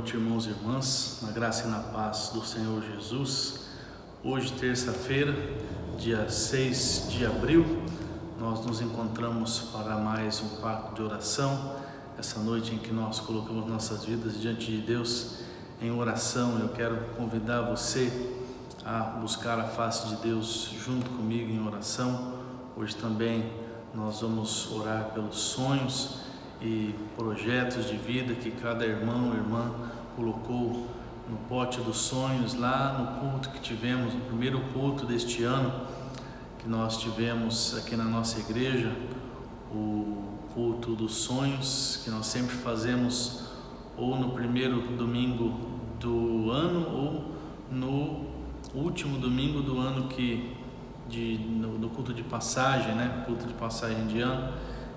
noite, irmãos e irmãs, na graça e na paz do Senhor Jesus. Hoje, terça-feira, dia 6 de abril, nós nos encontramos para mais um pacto de oração. Essa noite em que nós colocamos nossas vidas diante de Deus em oração, eu quero convidar você a buscar a face de Deus junto comigo em oração. Hoje também nós vamos orar pelos sonhos e projetos de vida que cada irmão ou irmã colocou no pote dos sonhos lá no culto que tivemos, no primeiro culto deste ano que nós tivemos aqui na nossa igreja, o culto dos sonhos, que nós sempre fazemos ou no primeiro domingo do ano ou no último domingo do ano no culto de passagem, né? Culto de passagem de ano.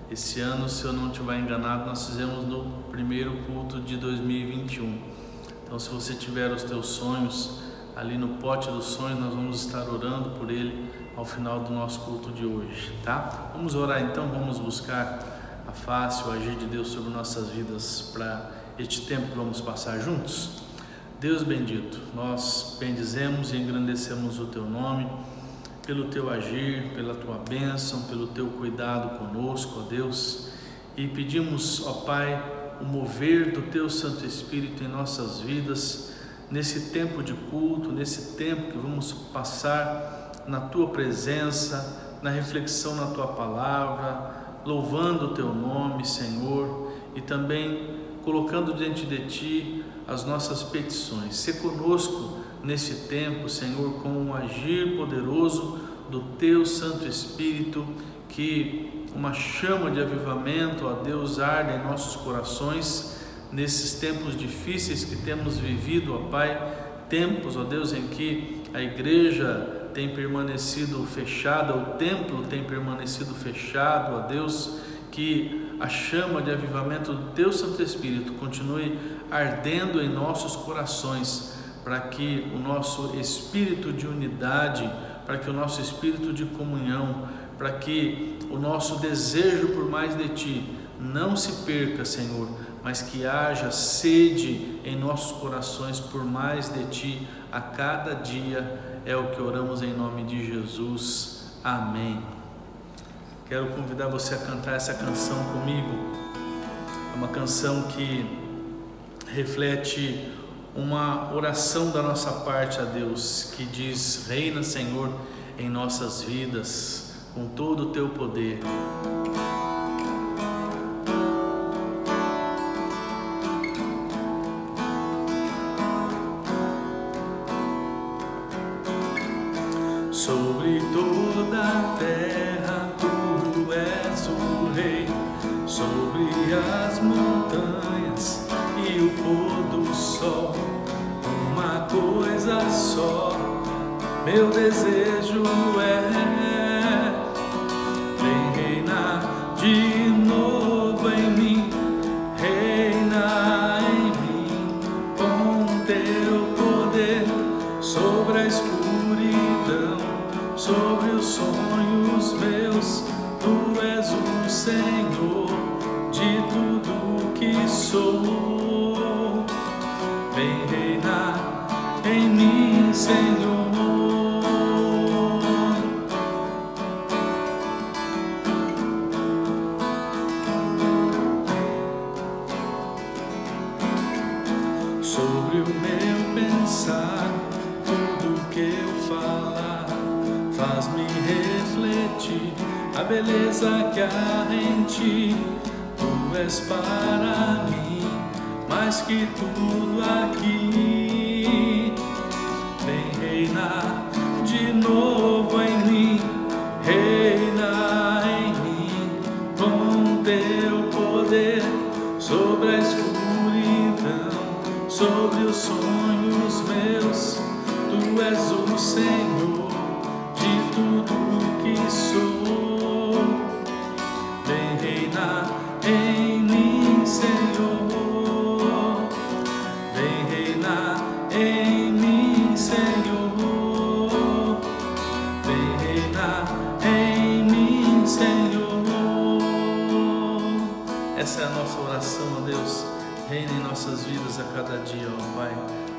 Esse ano, se eu não estiver enganado, nós fizemos no primeiro culto de 2021. Então, se você tiver os teus sonhos ali no pote dos sonhos, nós vamos estar orando por ele ao final do nosso culto de hoje, tá? Vamos orar então, vamos buscar a face, o agir de Deus sobre nossas vidas para este tempo que vamos passar juntos. Deus bendito, nós bendizemos e engrandecemos o teu nome, pelo teu agir, pela tua bênção, pelo teu cuidado conosco, ó Deus, e pedimos, ó Pai, o mover do teu Santo Espírito em nossas vidas, nesse tempo de culto, nesse tempo que vamos passar na tua presença, na reflexão na tua palavra, louvando o teu nome, Senhor, e também colocando diante de ti as nossas petições. Se conosco nesse tempo, Senhor, com um agir poderoso do teu Santo Espírito, que uma chama de avivamento, ó Deus, arde em nossos corações nesses tempos difíceis que temos vivido, ó Pai, tempos, ó Deus, em que a igreja tem permanecido fechada, o templo tem permanecido fechado, ó Deus, que a chama de avivamento do teu Santo Espírito continue ardendo em nossos corações, para que o nosso espírito de unidade, para que o nosso espírito de comunhão, para que o nosso desejo por mais de Ti não se perca, Senhor, mas que haja sede em nossos corações por mais de Ti a cada dia. É o que oramos em nome de Jesus. Amém. Quero convidar você a cantar essa canção comigo. É uma canção que reflete uma oração da nossa parte a Deus, que diz: reina, Senhor, em nossas vidas, com todo o teu poder. Sobre toda a terra tu és o rei, sobre as montanhas e o pôr do sol, uma coisa só, meu desejo vem reinar de novo em mim, reina em mim, com teu poder, sobre a escuridão, sobre os sonhos meus, tu és o Senhor de tudo que sou. Vem reinar em mim, Senhor. Sobre o meu pensar, tudo que eu falar, faz-me refletir a beleza que há em Ti. Tu és para mim mais que tudo aqui. Vem reinar de novo em mim, reina em mim, com teu poder, sobre a escuridão, sobre os sonhos meus, tu és o Senhor de tudo que sou. Vem reinar em mim, Senhor. Vem reinar em mim, Senhor. Vem reinar em mim, Senhor. Essa é a nossa oração, ó Deus. Reina em nossas vidas a cada dia, ó Pai.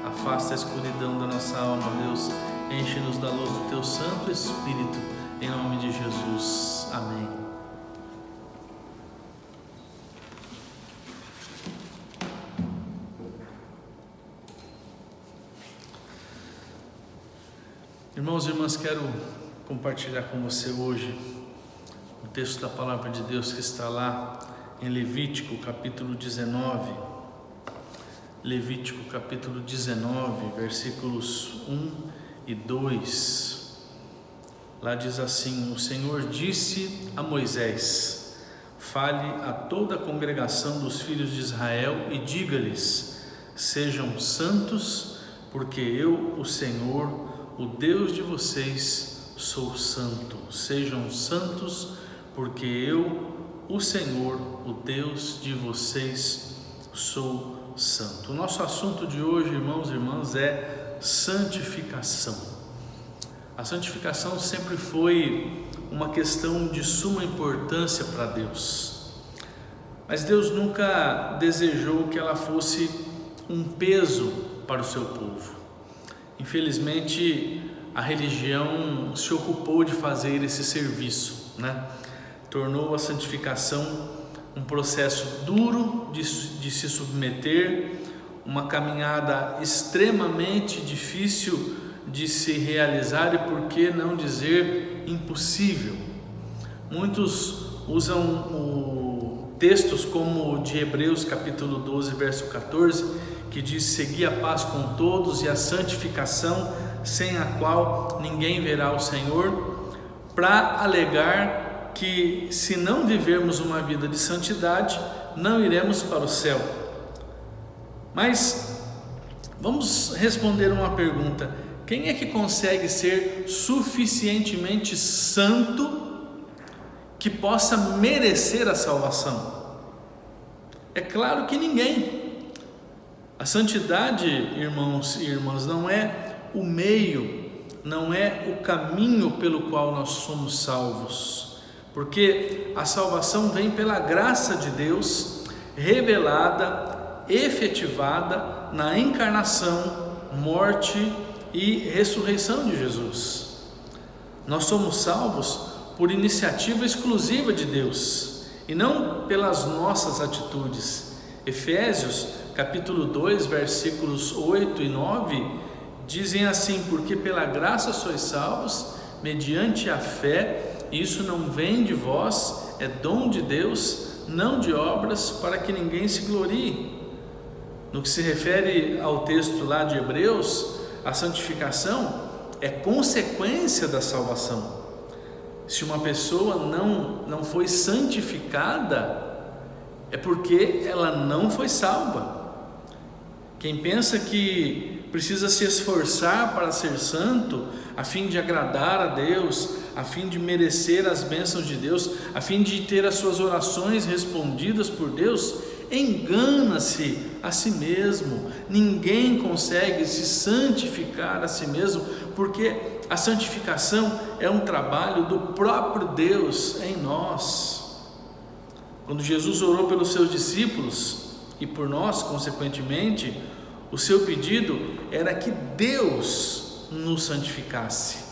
Afasta a escuridão da nossa alma, Deus. Enche-nos da luz do Teu Santo Espírito, em nome de Jesus. Amém. Irmãos e irmãs, quero compartilhar com você hoje o texto da Palavra de Deus que está lá em Levítico, capítulo 19. Levítico, capítulo 19, versículos 1 e 2. Lá diz assim: o Senhor disse a Moisés: fale a toda a congregação dos filhos de Israel e diga-lhes: sejam santos, porque eu, o Senhor, o Deus de vocês, sou santo. Sejam santos, porque eu, o Senhor, o Deus de vocês, sou santo. O nosso assunto de hoje, irmãos e irmãs, é santificação. A santificação sempre foi uma questão de suma importância para Deus, mas Deus nunca desejou que ela fosse um peso para o seu povo. Infelizmente, a religião se ocupou de fazer esse serviço, Tornou a santificação um processo duro de se submeter, uma caminhada extremamente difícil de se realizar e, por que não dizer, impossível. Muitos usam textos como o de Hebreus capítulo 12, verso 14, que diz: segui a paz com todos e a santificação, sem a qual ninguém verá o Senhor, para alegar que, se não vivermos uma vida de santidade, não iremos para o céu. Mas vamos responder uma pergunta: quem é que consegue ser suficientemente santo que possa merecer a salvação? É claro que ninguém. A santidade, irmãos e irmãs, não é o meio, não é o caminho pelo qual nós somos salvos, porque a salvação vem pela graça de Deus, revelada, efetivada na encarnação, morte e ressurreição de Jesus. Nós somos salvos por iniciativa exclusiva de Deus e não pelas nossas atitudes. Efésios capítulo 2, versículos 8 e 9 dizem assim: porque pela graça sois salvos, mediante a fé, e isso não vem de vós, é dom de Deus, não de obras, para que ninguém se glorie. No que se refere ao texto lá de Hebreus, a santificação é consequência da salvação. Se uma pessoa não foi santificada, é porque ela não foi salva. Quem pensa que precisa se esforçar para ser santo, a fim de agradar a Deus, a fim de merecer as bênçãos de Deus, a fim de ter as suas orações respondidas por Deus, engana-se a si mesmo. Ninguém consegue se santificar a si mesmo, porque a santificação é um trabalho do próprio Deus em nós. Quando Jesus orou pelos seus discípulos e por nós, consequentemente, o seu pedido era que Deus nos santificasse.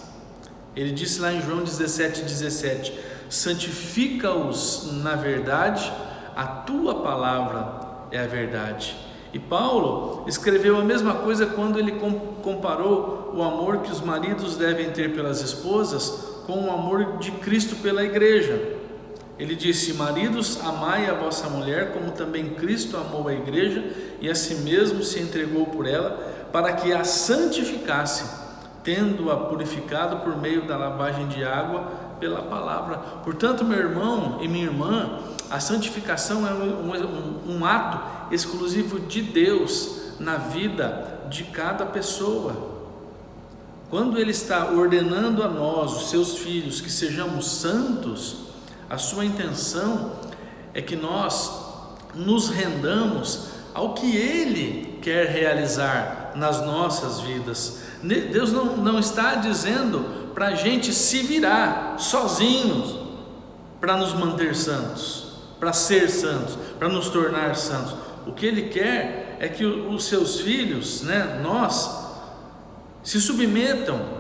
Ele disse lá em João 17:17: santifica-os na verdade, a tua palavra é a verdade. E Paulo escreveu a mesma coisa quando ele comparou o amor que os maridos devem ter pelas esposas com o amor de Cristo pela igreja. Ele disse: maridos, amai a vossa mulher, como também Cristo amou a igreja e a si mesmo se entregou por ela, para que a santificasse, tendo-a purificado por meio da lavagem de água pela palavra. Portanto, meu irmão e minha irmã, a santificação é um ato exclusivo de Deus na vida de cada pessoa. Quando Ele está ordenando a nós, os seus filhos, que sejamos santos, a sua intenção é que nós nos rendamos ao que Ele quer realizar nas nossas vidas. Deus não está dizendo para a gente se virar sozinhos para nos manter santos, para ser santos, para nos tornar santos. O que Ele quer é que os seus filhos, nós, se submetam.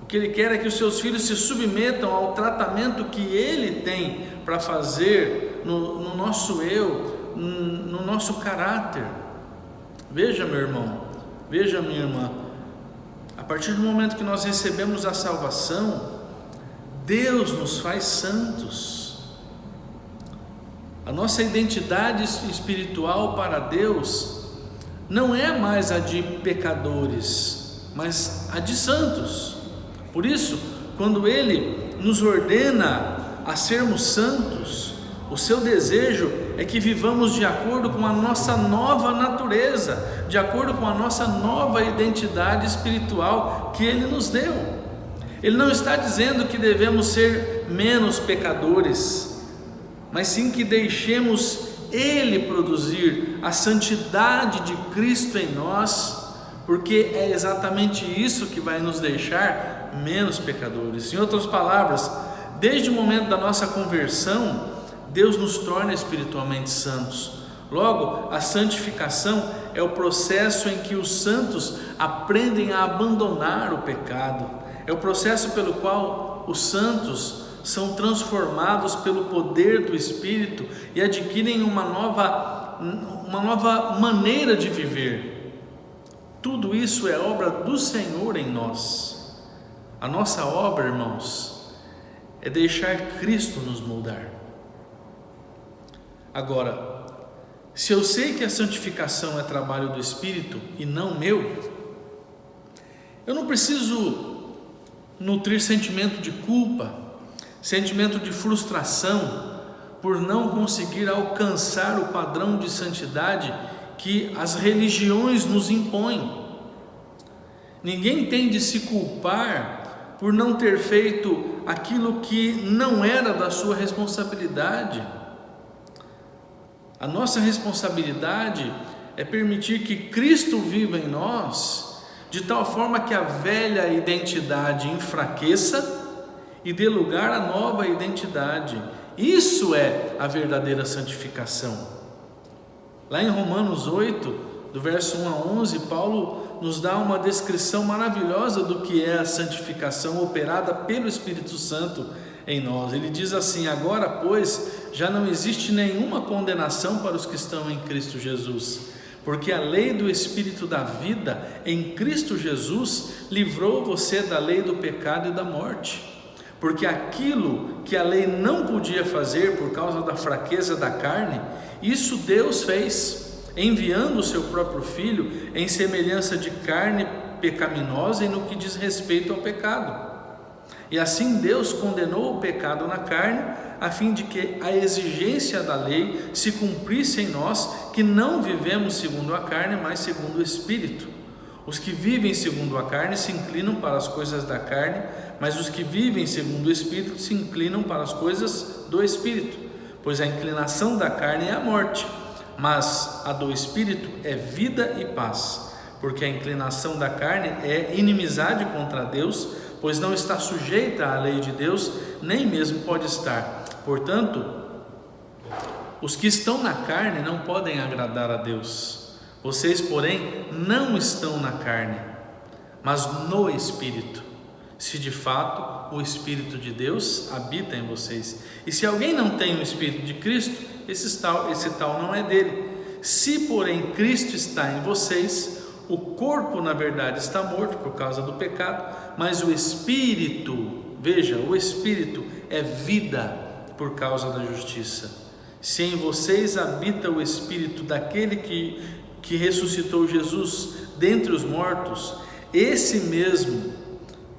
O que Ele quer é que os seus filhos se submetam ao tratamento que Ele tem para fazer no nosso eu, no nosso caráter. Veja, meu irmão, veja, minha irmã, a partir do momento que nós recebemos a salvação, Deus nos faz santos. A nossa identidade espiritual para Deus não é mais a de pecadores, mas a de santos. Por isso, quando Ele nos ordena a sermos santos, o seu desejo é que vivamos de acordo com a nossa nova natureza, de acordo com a nossa nova identidade espiritual que Ele nos deu. Ele não está dizendo que devemos ser menos pecadores, mas sim que deixemos Ele produzir a santidade de Cristo em nós, porque é exatamente isso que vai nos deixar menos pecadores. Em outras palavras, desde o momento da nossa conversão, Deus nos torna espiritualmente santos. Logo, a santificação é o processo em que os santos aprendem a abandonar o pecado. É o processo pelo qual os santos são transformados pelo poder do Espírito e adquirem uma nova maneira de viver. Tudo isso é obra do Senhor em nós. A nossa obra, irmãos, é deixar Cristo nos moldar. Agora, se eu sei que a santificação é trabalho do Espírito e não meu, eu não preciso nutrir sentimento de culpa, sentimento de frustração por não conseguir alcançar o padrão de santidade que as religiões nos impõem. Ninguém tem de se culpar por não ter feito aquilo que não era da sua responsabilidade. A nossa responsabilidade é permitir que Cristo viva em nós, de tal forma que a velha identidade enfraqueça e dê lugar à nova identidade. Isso é a verdadeira santificação. Lá em Romanos 8, do verso 1 a 11, Paulo nos dá uma descrição maravilhosa do que é a santificação operada pelo Espírito Santo em nós. Ele diz assim: agora, pois, já não existe nenhuma condenação para os que estão em Cristo Jesus, porque a lei do Espírito da vida em Cristo Jesus livrou você da lei do pecado e da morte. Porque aquilo que a lei não podia fazer por causa da fraqueza da carne, isso Deus fez, enviando o seu próprio Filho em semelhança de carne pecaminosa e no que diz respeito ao pecado. E assim Deus condenou o pecado na carne, a fim de que a exigência da lei se cumprisse em nós, que não vivemos segundo a carne, mas segundo o Espírito. Os que vivem segundo a carne se inclinam para as coisas da carne, mas os que vivem segundo o Espírito se inclinam para as coisas do Espírito. Pois a inclinação da carne é a morte, mas a do Espírito é vida e paz. Porque a inclinação da carne é inimizade contra Deus, pois não está sujeita à lei de Deus, nem mesmo pode estar. Portanto, os que estão na carne não podem agradar a Deus. Vocês, porém, não estão na carne, mas no Espírito, se de fato o Espírito de Deus habita em vocês. E se alguém não tem o Espírito de Cristo, esse tal não é dele. Se, porém, Cristo está em vocês, o corpo, na verdade, está morto por causa do pecado, mas o Espírito, veja, o Espírito é vida por causa da justiça. Se em vocês habita o Espírito daquele que ressuscitou Jesus dentre os mortos, esse mesmo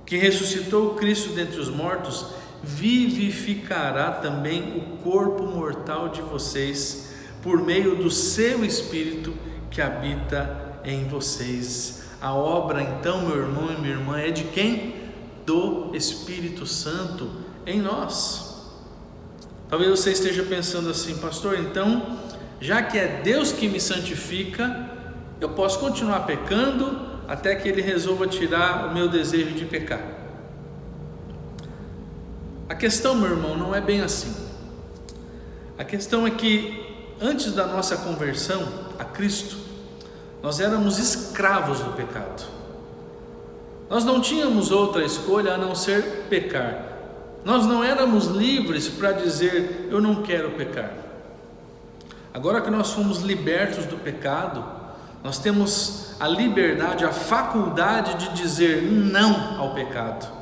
que ressuscitou Cristo dentre os mortos, vivificará também o corpo mortal de vocês, por meio do seu Espírito que habita em vocês. A obra então, meu irmão e minha irmã, é de quem? Do Espírito Santo em nós. Talvez você esteja pensando assim: pastor, então, já que é Deus que me santifica, eu posso continuar pecando até que Ele resolva tirar o meu desejo de pecar. A questão, meu irmão, não é bem assim. A questão é que antes da nossa conversão a Cristo, nós éramos escravos do pecado. Nós não tínhamos outra escolha a não ser pecar. Nós não éramos livres para dizer, eu não quero pecar. Agora que nós fomos libertos do pecado, nós temos a liberdade, a faculdade de dizer não ao pecado,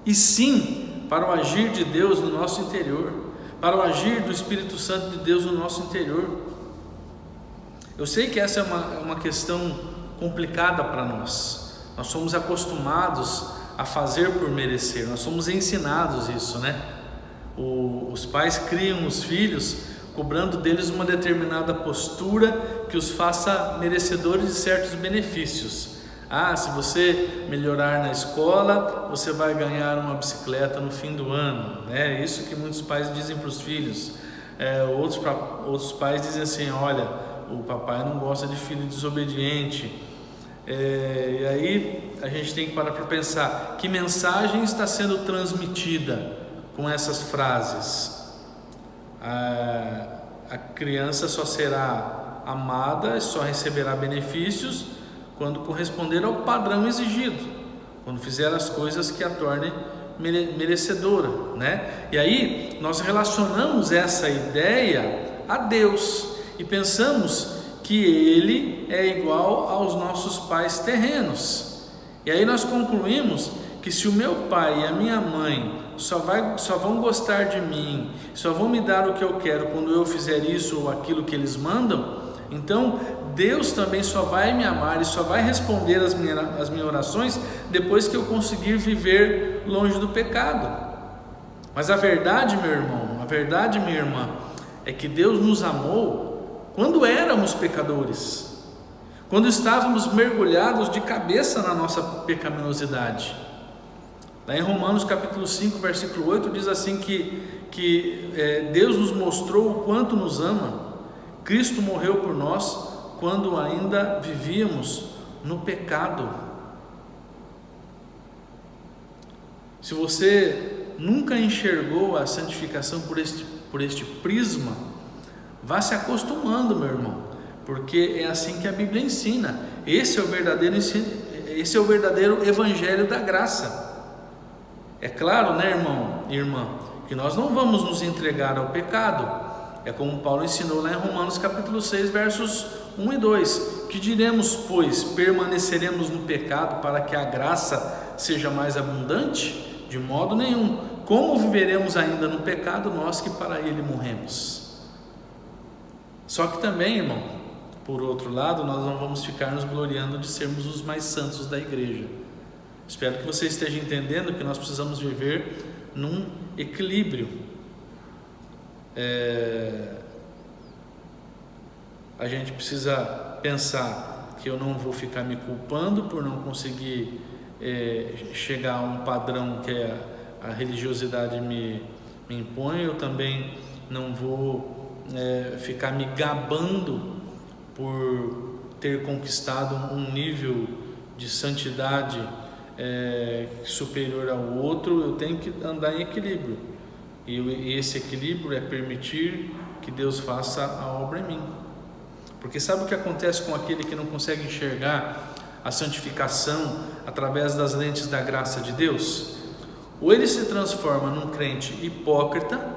e sim para o agir de Deus no nosso interior, para o agir do Espírito Santo de Deus no nosso interior. Eu sei que essa é uma questão complicada para nós. Nós somos acostumados a fazer por merecer, nós somos ensinados isso, né? Os pais criam os filhos cobrando deles uma determinada postura que os faça merecedores de certos benefícios. Se você melhorar na escola, você vai ganhar uma bicicleta no fim do ano. É isso que muitos pais dizem para os filhos. Outros pais dizem assim, olha, o papai não gosta de filho desobediente. E aí a gente tem que parar para pensar, que mensagem está sendo transmitida com essas frases? A criança só será amada, só receberá benefícios quando corresponder ao padrão exigido, quando fizer as coisas que a tornem merecedora, né? E aí nós relacionamos essa ideia a Deus e pensamos que Ele é igual aos nossos pais terrenos. E aí nós concluímos que se o meu pai e a minha mãe só vão gostar de mim, só vão me dar o que eu quero quando eu fizer isso ou aquilo que eles mandam, então Deus também só vai me amar e só vai responder as minhas orações depois que eu conseguir viver longe do pecado. Mas a verdade, meu irmão, a verdade, minha irmã, é que Deus nos amou quando éramos pecadores, quando estávamos mergulhados de cabeça na nossa pecaminosidade. Lá em Romanos capítulo 5, versículo 8, diz assim que Deus nos mostrou o quanto nos ama. Cristo morreu por nós quando ainda vivíamos no pecado. Se você nunca enxergou a santificação por este prisma, vá se acostumando, meu irmão, porque é assim que a Bíblia ensina. Esse é o verdadeiro evangelho da graça. É claro, né, irmão e irmã, que nós não vamos nos entregar ao pecado. É como Paulo ensinou lá em Romanos capítulo 6, versos 1 e 2. Que diremos, pois? Permaneceremos no pecado para que a graça seja mais abundante? De modo nenhum. Como viveremos ainda no pecado, nós que para ele morremos? Só que também, irmão, por outro lado, nós não vamos ficar nos gloriando de sermos os mais santos da igreja. Espero que você esteja entendendo que nós precisamos viver num equilíbrio. A gente precisa pensar que eu não vou ficar me culpando por não conseguir chegar a um padrão que a religiosidade me impõe. Eu também não vou ficar me gabando por ter conquistado um nível de santidade superior ao outro. Eu tenho que andar em equilíbrio, e esse equilíbrio é permitir que Deus faça a obra em mim. Porque sabe o que acontece com aquele que não consegue enxergar a santificação através das lentes da graça de Deus? Ou ele se transforma num crente hipócrita,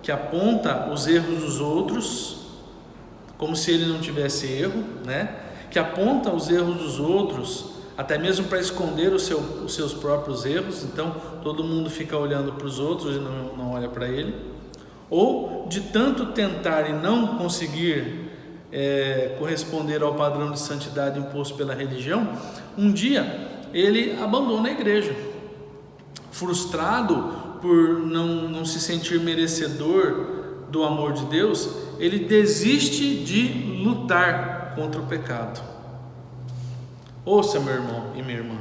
que aponta os erros dos outros como se ele não tivesse erro, né? Que aponta os erros dos outros até mesmo para esconder os seus próprios erros. Então todo mundo fica olhando para os outros e não olha para ele. Ou de tanto tentar e não conseguir corresponder ao padrão de santidade imposto pela religião, um dia ele abandona a igreja, frustrado por não se sentir merecedor do amor de Deus. Ele desiste de lutar contra o pecado. Ouça, meu irmão e minha irmã,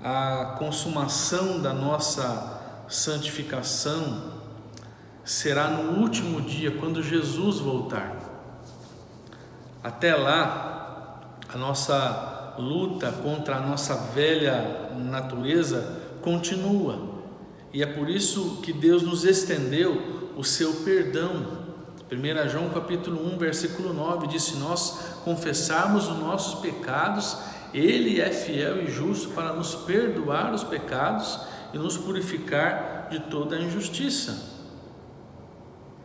a consumação da nossa santificação será no último dia, quando Jesus voltar. Até lá, a nossa luta contra a nossa velha natureza continua, e é por isso que Deus nos estendeu o seu perdão. 1 João capítulo 1, versículo 9 diz: se nós confessarmos os nossos pecados, Ele é fiel e justo para nos perdoar os pecados e nos purificar de toda a injustiça.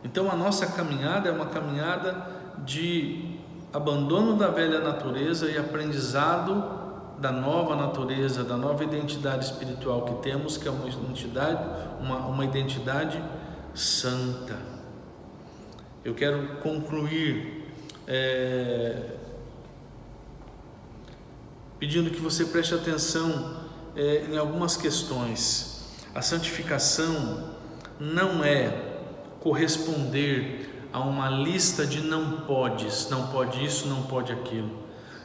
Então a nossa caminhada é uma caminhada de abandono da velha natureza e aprendizado da nova natureza, da nova identidade espiritual que temos, que é uma identidade santa. Eu quero concluir pedindo que você preste atenção em algumas questões. A santificação não é corresponder a uma lista de não podes, não pode isso, não pode aquilo.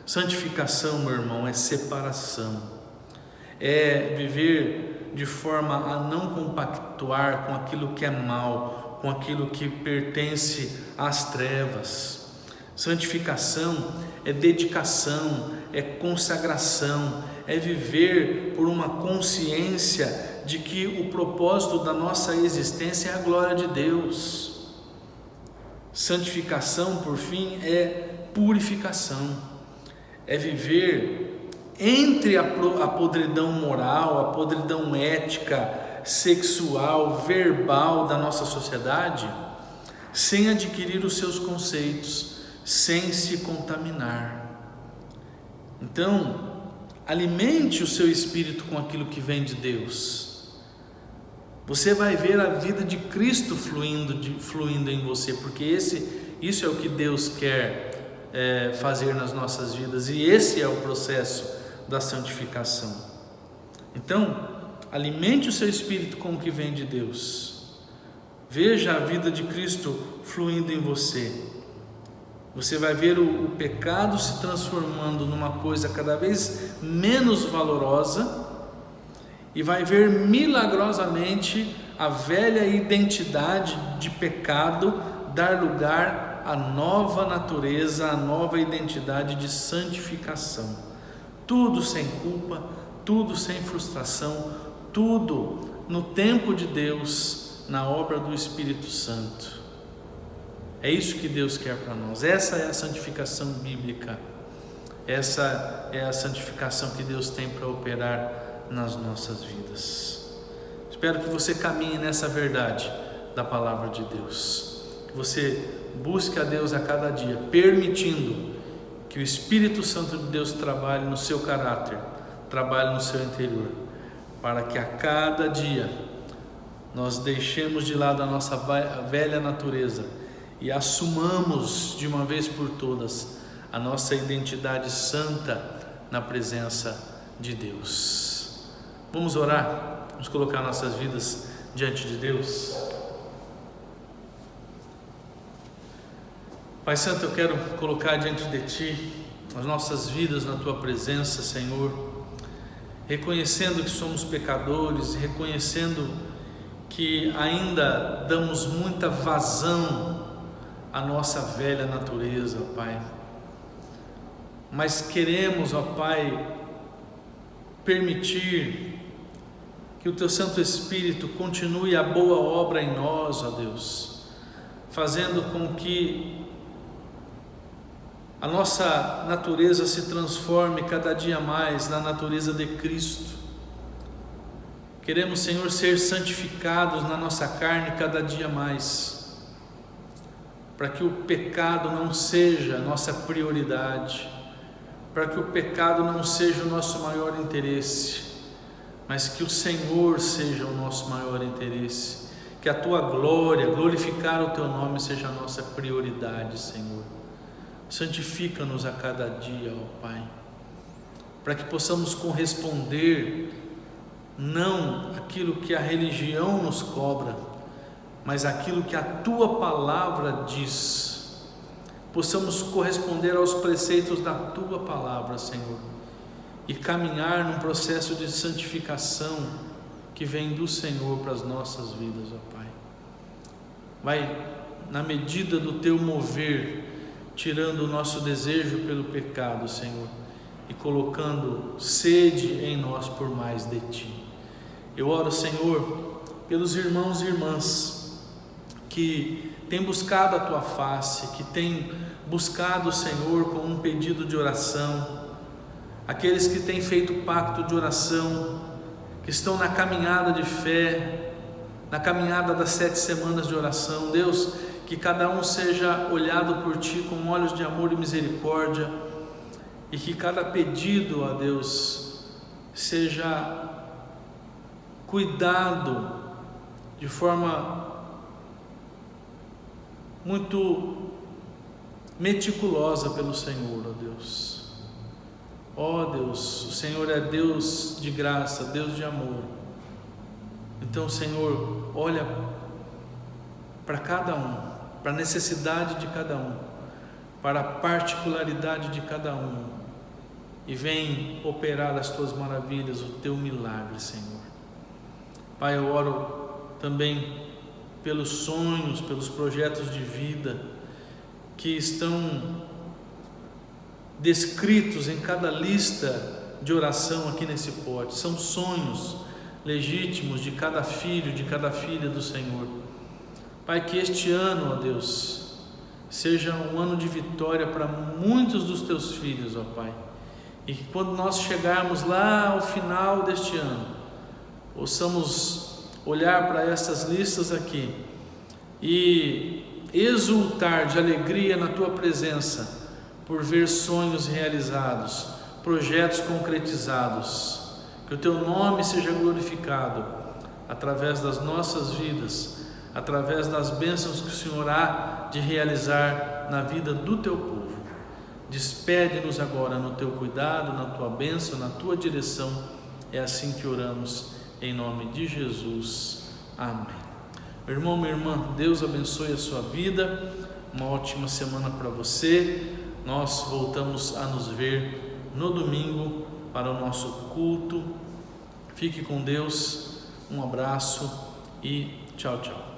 Santificação, meu irmão, é separação, é viver de forma a não compactuar com aquilo que é mal, com aquilo que pertence às trevas. Santificação é dedicação, é consagração, é viver por uma consciência de que o propósito da nossa existência é a glória de Deus. Santificação, por fim, é purificação, é viver entre a podridão moral, a podridão ética, sexual, verbal da nossa sociedade, sem adquirir os seus conceitos, sem se contaminar. Então, alimente o seu espírito com aquilo que vem de Deus. Você vai ver a vida de Cristo fluindo em você, porque isso é o que Deus quer fazer nas nossas vidas, e esse é o processo da santificação. Então, alimente o seu espírito com o que vem de Deus. Veja a vida de Cristo fluindo em você. Você vai ver o pecado se transformando numa coisa cada vez menos valorosa e vai ver milagrosamente a velha identidade de pecado dar lugar à nova natureza, à nova identidade de santificação. Tudo sem culpa, tudo sem frustração, tudo no tempo de Deus, na obra do Espírito Santo. É isso que Deus quer para nós. Essa é a santificação bíblica. Essa é a santificação que Deus tem para operar nas nossas vidas. Espero que você caminhe nessa verdade da palavra de Deus. Que você busque a Deus a cada dia, permitindo que o Espírito Santo de Deus trabalhe no seu caráter, trabalhe no seu interior, para que a cada dia nós deixemos de lado a nossa velha natureza e assumamos de uma vez por todas a nossa identidade santa na presença de Deus. Vamos orar, vamos colocar nossas vidas diante de Deus. Pai Santo, eu quero colocar diante de Ti as nossas vidas na Tua presença, Senhor, reconhecendo que somos pecadores, reconhecendo que ainda damos muita vazão a nossa velha natureza, ó Pai, mas queremos, ó Pai, permitir que o Teu Santo Espírito continue a boa obra em nós, ó Deus, fazendo com que a nossa natureza se transforme cada dia mais na natureza de Cristo. Queremos, Senhor, ser santificados na nossa carne cada dia mais, para que o pecado não seja a nossa prioridade, para que o pecado não seja o nosso maior interesse, mas que o Senhor seja o nosso maior interesse, que a Tua glória, glorificar o Teu nome seja a nossa prioridade, Senhor. Santifica-nos a cada dia, ó Pai, para que possamos corresponder não aquilo que a religião nos cobra, mas aquilo que a Tua palavra diz. Possamos corresponder aos preceitos da Tua palavra, Senhor, e caminhar num processo de santificação que vem do Senhor para as nossas vidas, ó Pai. Vai, na medida do Teu mover, tirando o nosso desejo pelo pecado, Senhor, e colocando sede em nós por mais de Ti. Eu oro, Senhor, pelos irmãos e irmãs que tem buscado a Tua face, que tem buscado o Senhor com um pedido de oração, aqueles que têm feito pacto de oração, que estão na caminhada de fé, na caminhada das 7 semanas de oração. Deus, que cada um seja olhado por Ti com olhos de amor e misericórdia, e que cada pedido, ó Deus, seja cuidado de forma muito meticulosa pelo Senhor, ó Deus. Ó Deus, o Senhor é Deus de graça, Deus de amor. Então, Senhor, olha para cada um, para a necessidade de cada um, para a particularidade de cada um, e vem operar as Tuas maravilhas, o Teu milagre, Senhor. Pai, eu oro também pelos sonhos, pelos projetos de vida que estão descritos em cada lista de oração aqui nesse pote. São sonhos legítimos de cada filho, de cada filha do Senhor. Pai, que este ano, ó Deus, seja um ano de vitória para muitos dos Teus filhos, ó Pai. E que quando nós chegarmos lá ao final deste ano, possamos olhar para essas listas aqui e exultar de alegria na Tua presença, por ver sonhos realizados, projetos concretizados. Que o Teu nome seja glorificado através das nossas vidas, através das bênçãos que o Senhor há de realizar na vida do Teu povo. Despede-nos agora no Teu cuidado, na Tua bênção, na Tua direção. É assim que oramos, em nome de Jesus. Amém. Meu irmão, minha irmã, Deus abençoe a sua vida. Uma ótima semana para você. Nós voltamos a nos ver no domingo para o nosso culto. Fique com Deus. Um abraço e tchau, tchau.